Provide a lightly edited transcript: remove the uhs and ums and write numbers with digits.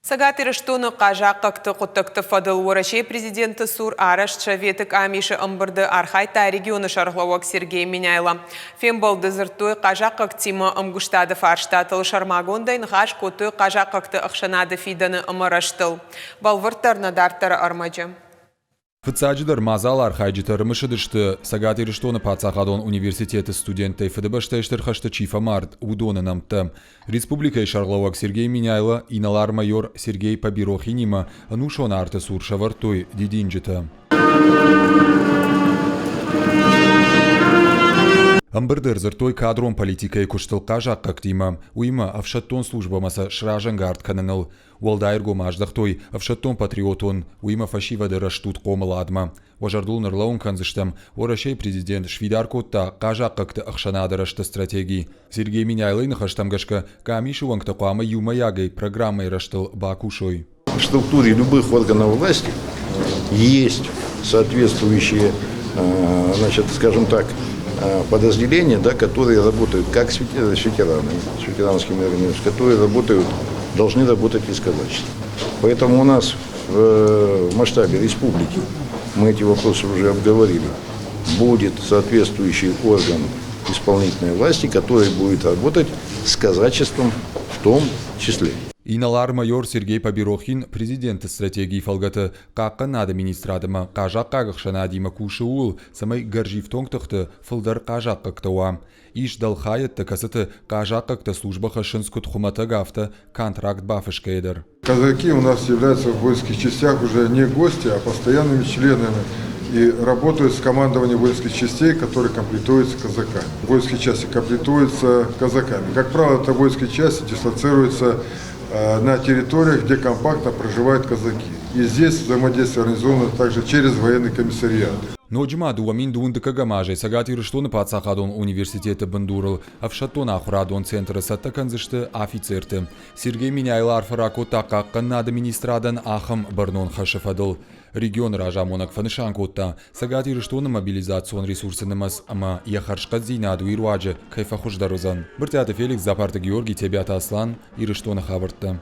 Сагат ирештуны қажақ қақты құттықты фадыл Орашей президенті Сур Араш Чаветік Амиші ымбырды Архайта регионы шарғлауак Сергей Минайла. Фембал дызыртуй қажақ қақтимы ымгуштады фарштатыл шармагондайн ғаш көті қажақ қақты ақшанады фиданы ымыраштыл. Балвырттарны дарттары армаджы. Фыцаджидар мазал архайджитар мышыдышты Сагат ирештуны Пацахадон университеты студенты ФДБштештер хашты Чифа Март удоны намты. Республика шарлауак Сергей Минайла и налар майор Сергей Побирохинима анушон арты суршавартуй дидинджита. Амбырдыр зыртой кадрон политикай куштыл кажақ қақтима, уйма авшаттон службамаса шражангард кананыл. Уалдайрго маждахтой авшаттон патриотон, уйма фашивады раштут қомыладма. Важардул нырлаун канзыштам, Орашей президент Швидаркотта кажақ қақты ақшанады рашты стратегии. Сергей Минайлы нахаштамгашка камишу вангта қуама юма ягай программой раштыл бакушой. В структуре любых органов власти есть соответствующие, значит, скажем так, подразделения, да, которые работают как с ветеранами, с ветеранскими организациями, которые работают, должны работать из казачества. Поэтому у нас в масштабе республики, мы эти вопросы уже обговорили, будет соответствующий орган исполнительной власти, который будет работать с казачеством в том числе. Иналар майор Сергей Побирохин президент стратегии фалгаты қаққа нады министрадыма қажақ қағықшана дима кушы ул самай гаржив тоңтықты фылдар қажақ қақтауа. Иш далхайытты касыты қажақ қақты службаха шынскут хумата гафта контракт бафышкейдер. Казаки у нас являются в воинских частях уже не гости, а постоянными членами и работают с командованием воинских частей, которые комплектуются казаками. Воинские части комплектуются казаками. Как правило, это воинские части дислоцируются на территориях, где компактно проживают казаки. И здесь взаимодействие организовано также через военный комиссариат. Ноджма дуамин дундыка гамажей Сагат ирештуны Пацахадон университеты бандурыл, а в шатон ахурадон центра саттаканзышты офицерты. Сергей Минайла арфараку такакка над министрадан ахам барнон хашафадыл. Регион ражамонак фанышанкотта Сагат ирештуны мобилизацион ресурсынымас, ама яхаршкат зейнаду ируаджы кайфа хуждарузан. Быртяты Феликс Запарта Георгий Тебята Аслан ирештуны хабыртты.